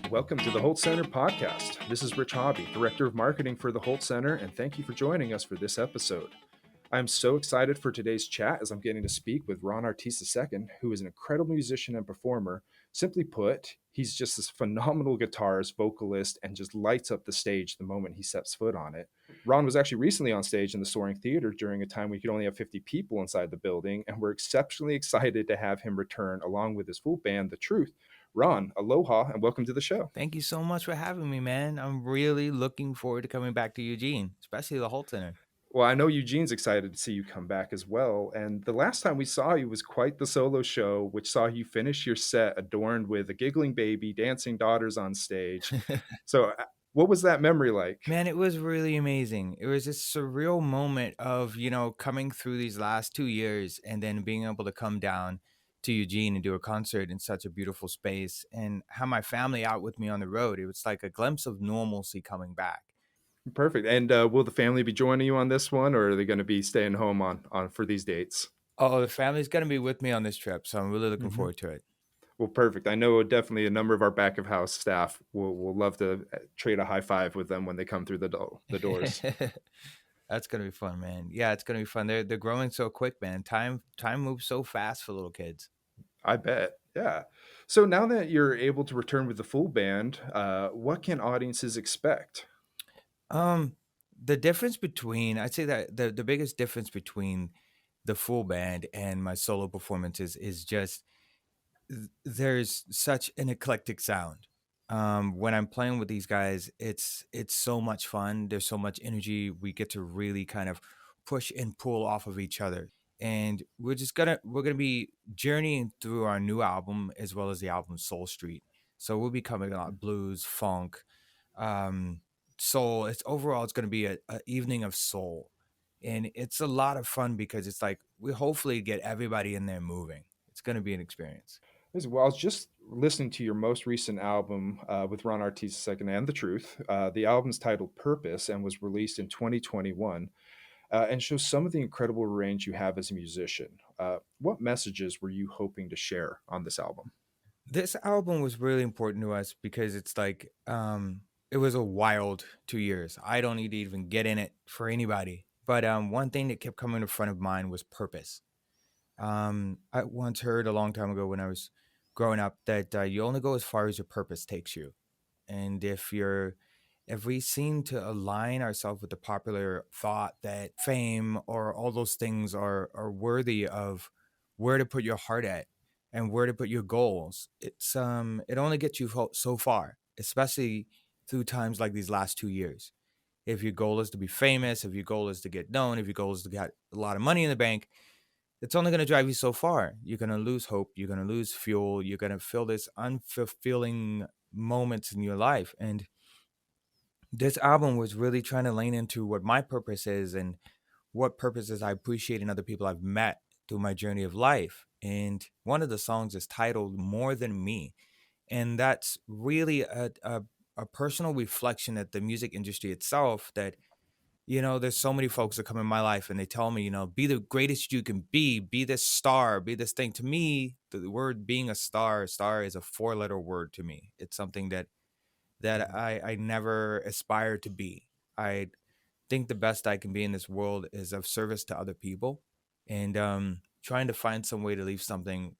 Welcome to the Hult Center podcast. This is Rich Hobby, Director of Marketing for the Hult Center, and thank you for joining us for this episode. I'm so excited for today's chat as I'm getting to speak with Ron Artis II, who is an incredible musician and performer. Simply put, he's just this phenomenal guitarist, vocalist, and just lights up the stage the moment he sets foot on it. Ron was actually recently on stage in the Soaring Theater during a time we could only have 50 people inside the building, and we're exceptionally excited to have him return along with his full band, The Truth. Ron, aloha, and welcome to the show. Thank you so much for having me, man. I'm really looking forward to coming back to Eugene, especially the Holt Center. Well, I know Eugene's excited to see you come back as well. And the last time we saw you was quite the solo show, which saw you finish your set adorned with a giggling baby, dancing daughters on stage. So, what was that memory like? Man, it was really amazing. It was this surreal moment of, coming through these last 2 years and then being able to come down to Eugene and do a concert in such a beautiful space and have my family out with me on the road. It was like a glimpse of normalcy coming back. Perfect. And will the family be joining you on this one, or are they going to be staying home on for these dates? Oh, the family's going to be with me on this trip, so I'm really looking Mhm. forward to it. Well, perfect. I know definitely a number of our back of house staff will love to trade a high five with them when they come through the doors. That's gonna be fun, man. Yeah, it's gonna be fun. They're growing so quick, man. Time moves so fast for little kids. I bet. Yeah. So now that you're able to return with the full band, what can audiences expect? Um, the difference between I'd say that the biggest difference between the full band and my solo performances is just there's such an eclectic sound. When I'm playing with these guys, it's so much fun. There's so much energy. We get to really kind of push and pull off of each other. And we're gonna be journeying through our new album as well as the album Soul Street. So we'll be coming out blues, funk, um, soul. It's gonna be a evening of soul. And it's a lot of fun because it's like we hopefully get everybody in there moving. It's gonna be an experience. As well, I was just listening to your most recent album with Ron Artis II and The Truth. The album's titled Purpose and was released in 2021 and shows some of the incredible range you have as a musician. What messages were you hoping to share on this album? This album was really important to us because it's like it was a wild 2 years. I don't need to even get in it for anybody. But one thing that kept coming in front of mine was purpose. I once heard a long time ago when I was growing up that you only go as far as your purpose takes you. And if we seem to align ourselves with the popular thought that fame or all those things are worthy of where to put your heart at and where to put your goals, it only gets you so far, especially through times like these last 2 years. If your goal is to be famous, if your goal is to get known, if your goal is to get a lot of money in the bank, it's only going to drive you so far. You're going to lose hope. You're going to lose fuel. You're going to feel this unfulfilling moments in your life. And this album was really trying to lean into what my purpose is and what purposes I appreciate in other people I've met through my journey of life. And one of the songs is titled More Than Me. And that's really a personal reflection at the music industry itself that there's so many folks that come in my life and they tell me, be the greatest you can be this star, be this thing. To me, the word being a star is a four-letter word to me. It's something that Mhm. I never aspire to be. I think the best I can be in this world is of service to other people and trying to find some way to leave something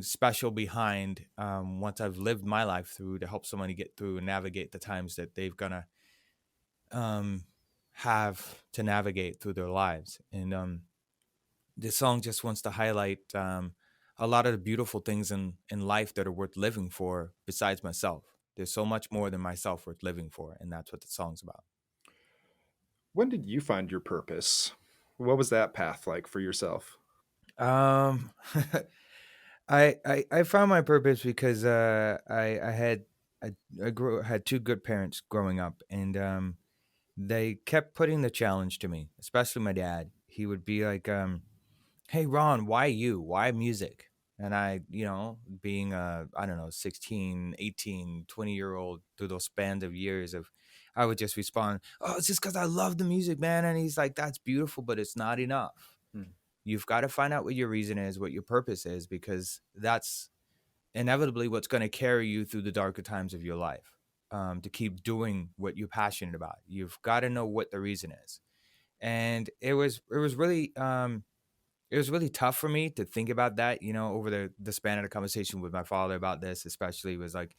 special behind once I've lived my life through to help somebody get through and navigate the times that they've gonna um, have to navigate through their lives. And this song just wants to highlight a lot of the beautiful things in life that are worth living for besides myself. There's so much more than myself worth living for, and that's what the song's about. When did you find your purpose? What was that path like for yourself? Um, I found my purpose because I had two good parents growing up, and they kept putting the challenge to me, especially my dad. He would be like, "Hey Ron, why you? Why music?" And I, being I don't know, 16, 18, 20-year old through those spans of years of I would just respond, "Oh, it's just because I love the music, man." And he's like, "That's beautiful, but it's not enough. Hmm. You've got to find out what your reason is, what your purpose is, because that's inevitably what's going to carry you through the darker times of your life. To keep doing what you're passionate about, you've got to know what the reason is. And it was really tough for me to think about that, over the span of the conversation with my father about this. Especially was like,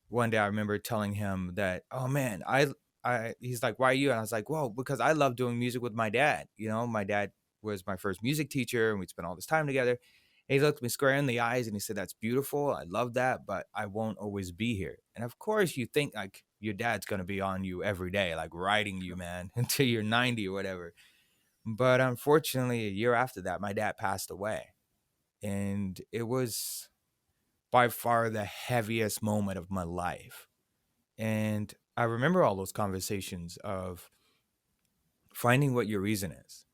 one day I remember telling him that, oh man, he's like, why are you? And I was like, well, because I love doing music with my dad. My dad was my first music teacher, and we'd spent all this time together. And he looked me square in the eyes and he said, that's beautiful. I love that, but I won't always be here. And of course, you think like your dad's going to be on you every day, like riding you, man, until you're 90 or whatever. But unfortunately, a year after that, my dad passed away. And it was by far the heaviest moment of my life. And I remember all those conversations of finding what your reason is,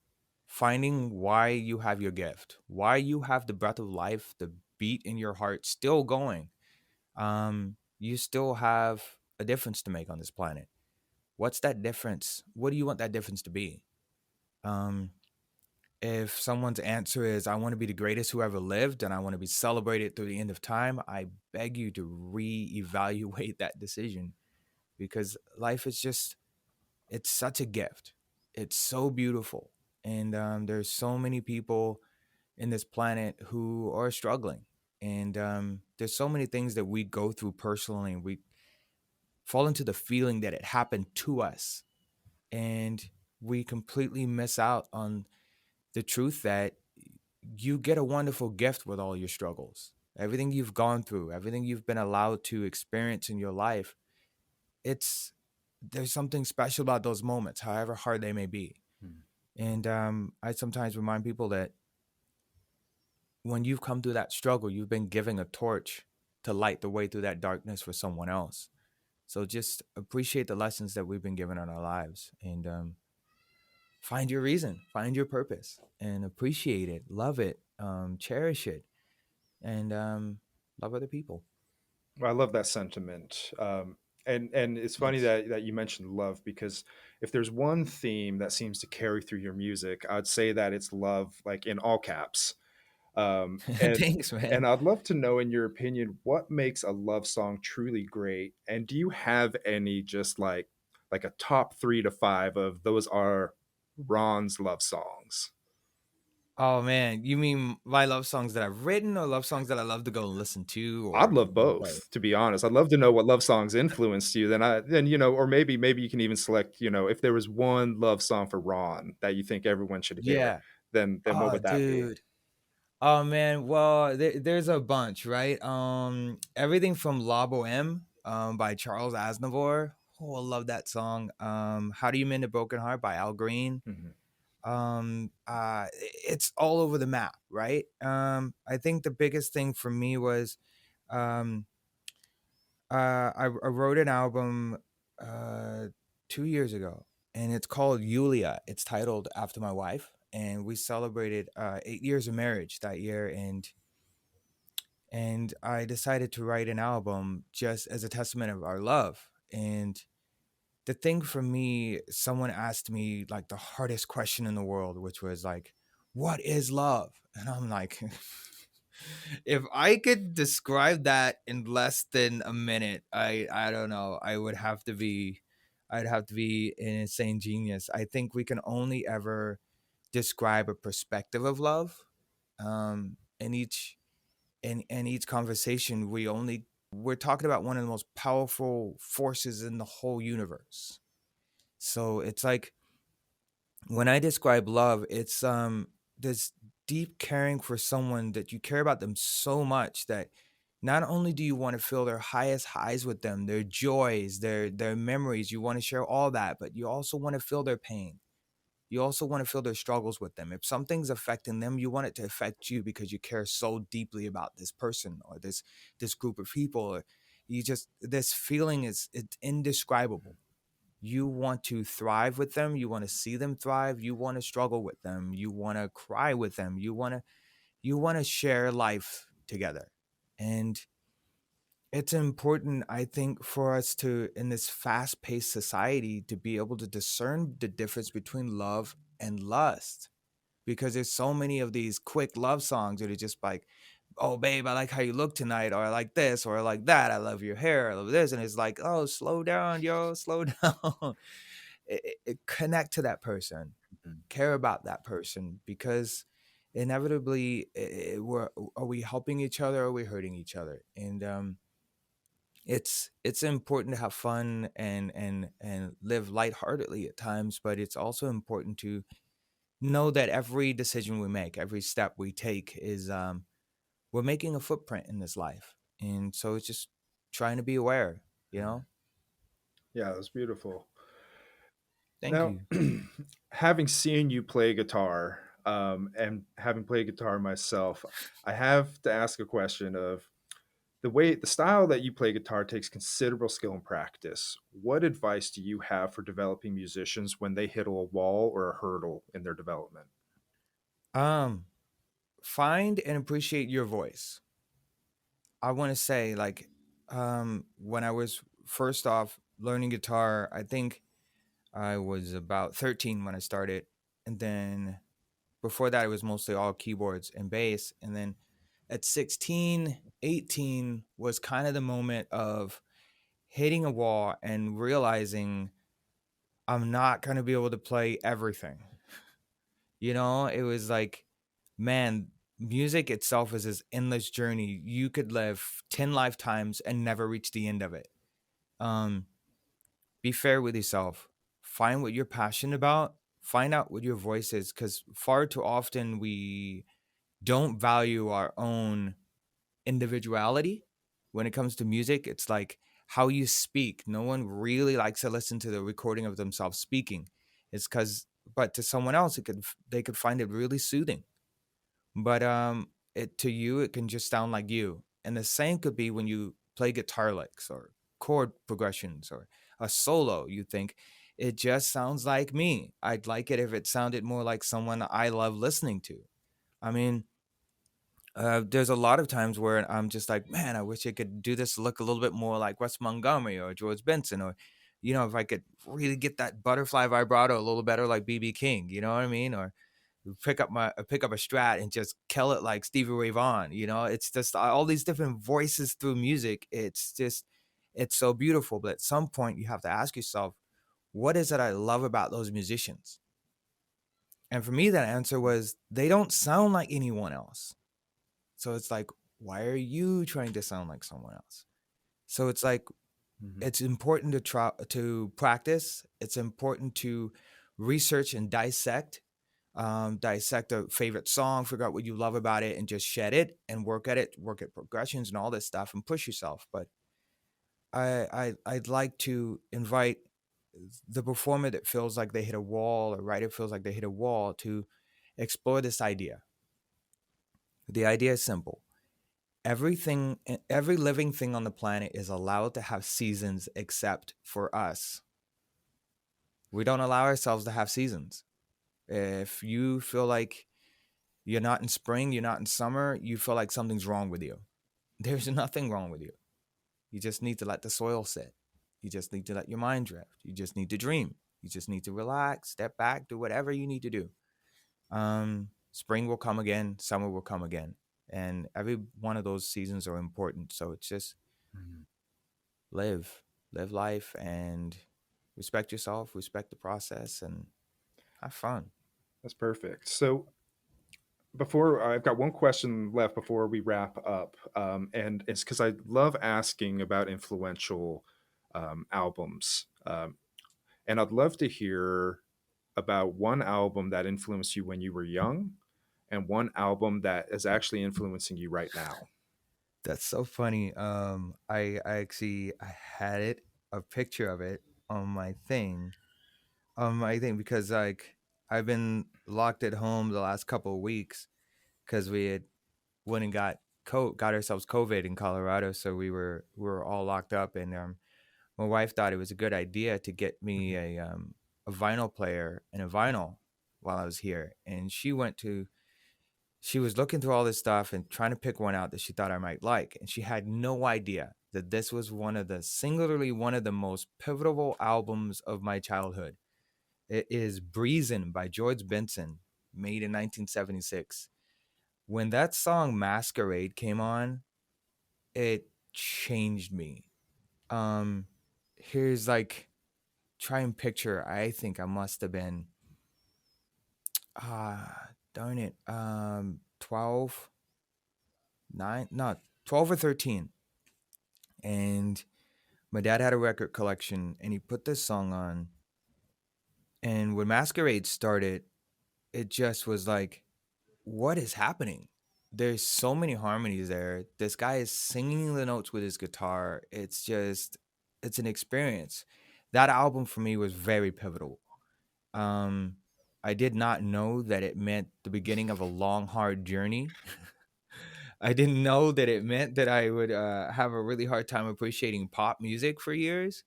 finding why you have your gift, why you have the breath of life, the beat in your heart still going. You still have a difference to make on this planet. What's that difference? What do you want that difference to be? Um, if someone's answer is, I want to be the greatest who ever lived and I want to be celebrated through the end of time, I beg you to reevaluate that decision, because life is just, it's such a gift. It's so beautiful. And there's so many people in this planet who are struggling. And there's so many things that we go through personally, and we fall into the feeling that it happened to us. And we completely miss out on the truth that you get a wonderful gift with all your struggles. Everything you've gone through, everything you've been allowed to experience in your life, it's there's something special about those moments, however hard they may be. Hmm. And I sometimes remind people that when you've come through that struggle, you've been giving a torch to light the way through that darkness for someone else. So just appreciate the lessons that we've been given in our lives, and find your reason, find your purpose, and appreciate it, love it, cherish it, and love other people. I love that sentiment. And it's funny Thanks. that you mentioned love, because if there's one theme that seems to carry through your music, I'd say that it's love, like in all caps. Um, and Thanks, man. and I'd love to know, in your opinion, what makes a love song truly great? And do you have any, just like a top 3 to 5 of those are Ron's love songs? Oh man, you mean my love songs that I've written, or love songs that I love to go and listen to, I'd or love both? both, to be honest. I'd love to know what love songs influenced you. Then or maybe you can even select, if there was one love song for Ron that you think everyone should hear, Yeah. then what Oh, would that be? dude. Oh man. Well, there's a bunch, right? Everything from La Boheme, by Charles Aznavour. Oh, I love that song. How Do You Mend a Broken Heart by Al Green. Mhm. It's all over the map, right? I think the biggest thing for me was, um, I wrote an album uh 2 years ago, and it's called Yulia. It's titled after my wife, and we celebrated 8 years of marriage that year. And I decided to write an album just as a testament of our love. And the thing for me, someone asked me like the hardest question in the world, which was like, what is love? And I'm like, if I could describe that in less than a minute, I don't know. I'd have to be an insane genius. I think we can only ever describe a perspective of love. In each conversation, we're talking about one of the most powerful forces in the whole universe. So it's like, when I describe love, it's this deep caring for someone, that you care about them so much that not only do you want to feel their highest highs with them, their joys, their memories, you want to share all that, but you also want to feel their pain. You also want to feel their struggles with them. If something's affecting them, you want it to affect you, because you care so deeply about this person, or this group of people. Or you just, this feeling is, it's indescribable. You want to thrive with them, you want to see them thrive, you want to struggle with them, you want to cry with them, you want to share life together. And it's important, I think, for us to, in this fast-paced society, to be able to discern the difference between love and lust, because there's so many of these quick love songs that are just like oh babe, I like how you look tonight, or I like this, or I like that, I love your hair, I love this, and it's like, oh, slow down, yo, slow down. Connect to that person, Mhm. care about that person, because inevitably, are we helping each other, or are we hurting each other? And it's important to have fun and live lightheartedly at times, but it's also important to know that every decision we make, every step we take is we're making a footprint in this life. And so it's just trying to be aware, you Mhm. know? Yeah, that's beautiful. Thank Now, you. having seen you play guitar, and having played guitar myself, I have to ask a question of the style that you play guitar takes considerable skill and practice. What advice do you have for developing musicians when they hit a wall or a hurdle in their development? Um, Find and appreciate your voice. I want to say, like, when I was first off learning guitar, I think I was about 13 when I started. And then before that, it was mostly all keyboards and bass. And then at 16, 18 was kind of the moment of hitting a wall and realizing I'm not going to be able to play everything. You know, it was like, man, music itself is this endless journey. You could live 10 lifetimes and never reach the end of it. Um, be fair with yourself. Find what you're passionate about. Find out what your voice is, because far too often we don't value our own individuality when it comes to music. It's like how you speak. No one really likes to listen to the recording of themselves speaking. It's because, but to someone else, they could find it really soothing. But it to you, it can just sound like you. And the same could be when you play guitar licks or chord progressions or a solo. You think it just sounds like me. I'd like it if it sounded more like someone I love listening to. I mean, there's a lot of times where I'm just like, man, I wish I could do this look a little bit more like Wes Montgomery or George Benson, or, you know, if I could really get that butterfly vibrato a little better like BB King, you know what I mean? Or pick up a Strat and just kill it like Stevie Ray Vaughan. You know, it's just all these different voices through music. It's just it's so beautiful. But at some point, you have to ask yourself, what is it I love about those musicians? And for me, that answer was they don't sound like anyone else. So it's like, why are you trying to sound like someone else? So it's like Mhm. it's important to try to practice. It's important to research and dissect a favorite song, figure out what you love about it, and just shed it and work at it, work at progressions and all this stuff, and push yourself. But I'd like to invite the performer that feels like they hit a wall, or writer feels like they hit a wall, to explore this idea. The idea is simple. Every living thing on the planet is allowed to have seasons except for us. We don't allow ourselves to have seasons. If you feel like you're not in spring, you're not in summer, you feel like something's wrong with you. There's nothing wrong with you. You just need to let the soil sit. You just need to let your mind drift. You just need to dream. You just need to relax, step back, do whatever you need to do. Spring will come again, summer will come again. And every one of those seasons are important. So it's just Mhm. live, live life, and respect yourself, respect the process, and have fun. That's perfect. So before I've got one question left before we wrap up, and it's because I love asking about influential albums, and I'd love to hear about one album that influenced you when you were young, and one album that is actually influencing you right now. That's so funny. I actually I had it a picture of it on my thing. I think because like I've been locked at home the last couple of weeks because we had went and got ourselves COVID in Colorado, so we were all locked up, and my wife thought it was a good idea to get me Mhm. a vinyl player and a vinyl while I was here, and she was looking through all this stuff and trying to pick one out that she thought I might like. And she had no idea that this was singularly one of the most pivotal albums of my childhood. It is Breezin' by George Benson, made in 1976. When that song Masquerade came on, it changed me. Um, here's like, try and picture. I think I must have been, darn it, 12, 9, not 12 or 13. And my dad had a record collection and he put this song on. And when Masquerade started, it just was like, what is happening? There's so many harmonies there. This guy is singing the notes with his guitar. It's an experience. That album for me was very pivotal. Um, I did not know that it meant the beginning of a long, hard journey. I didn't know that it meant that I would have a really hard time appreciating pop music for years,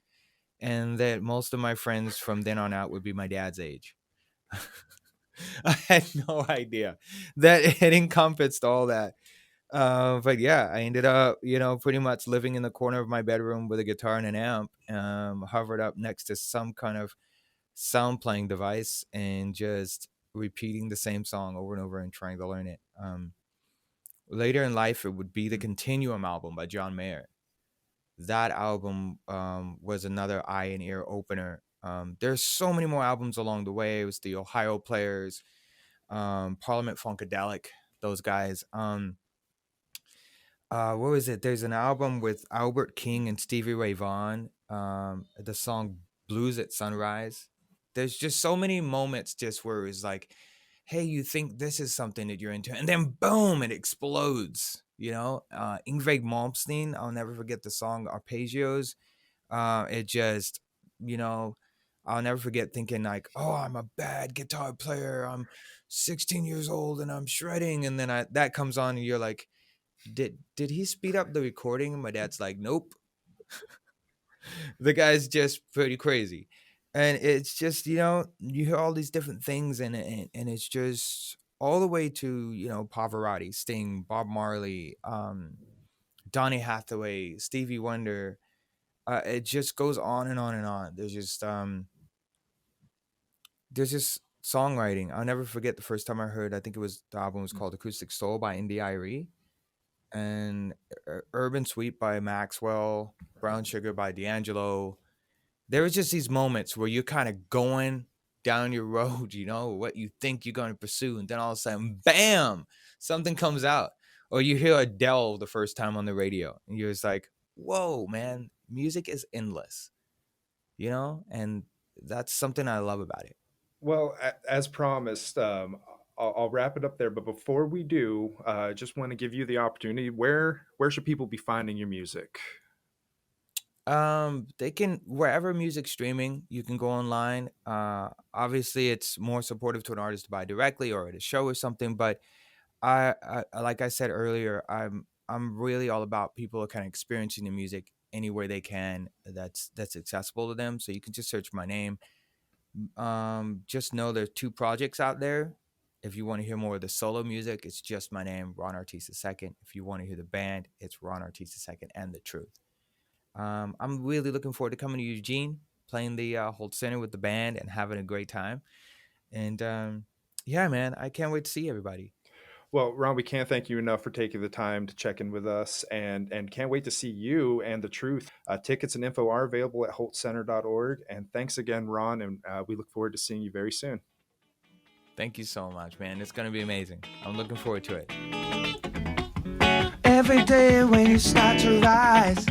and that most of my friends from then on out would be my dad's age. I had no idea that it encompassed all that. But yeah, I ended up, pretty much living in the corner of my bedroom with a guitar and an amp, hovered up next to some kind of sound playing device, and just repeating the same song over and over and trying to learn it. Later in life, it would be the Continuum album by John Mayer. That album was another eye and ear opener. There's so many more albums along the way. It was the Ohio Players, Parliament Funkadelic, those guys. What was it? There's an album with Albert King and Stevie Ray Vaughan. The song "Blues at Sunrise." There's just so many moments just where it's like, hey, you think this is something that you're into, and then boom, it explodes. Ingrid Malmsteen. I'll never forget the song "Arpeggios." It just, you know, I'll never forget thinking like, oh, I'm a bad guitar player. I'm 16 years old and I'm shredding, and then that comes on, and you're like, did he speed up the recording? And my dad's like, nope. The guy's just pretty crazy. And it's just, you hear all these different things, and it's just all the way to, Pavarotti, Sting, Bob Marley, Donny Hathaway, Stevie Wonder. It just goes on and on and on. There's just songwriting. I'll never forget the first time I heard, I think the album was called Acoustic Soul by Indy Irie, and Urban Sweep by Maxwell, Brown Sugar by D'Angelo. There was just these moments where you're kind of going down your road, what you think you're going to pursue, and then all of a sudden, bam, something comes out. Or you hear Adele the first time on the radio, and you're just like, whoa, man, music is endless, and that's something I love about it. Well, as promised, I'll wrap it up there. But before we do, I just want to give you the opportunity. Where should people be finding your music? They can, wherever music streaming, you can go online. Obviously, it's more supportive to an artist to buy directly or at a show or something. But like I said earlier, I'm really all about people kind of experiencing the music anywhere they can that's accessible to them. So you can just search my name. Just know there's 2 projects out there. If you want to hear more of the solo music, it's just my name, Ron Artis II. If you want to hear the band, it's Ron Artis II and The Truth. I'm really looking forward to coming to Eugene, playing the Holt Center with the band, and having a great time. And yeah, man, I can't wait to see everybody. Well, Ron, we can't thank you enough for taking the time to check in with us, and can't wait to see you and The Truth. Tickets and info are available at holtcenter.org. And thanks again, Ron, and we look forward to seeing you very soon. Thank you so much, man. It's going to be amazing. I'm looking forward to it. Every day when you start to rise,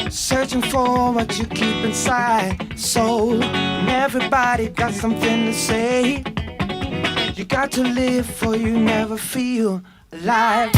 searching for what you keep inside. Soul, and everybody got something to say. You got to live for you never feel alive.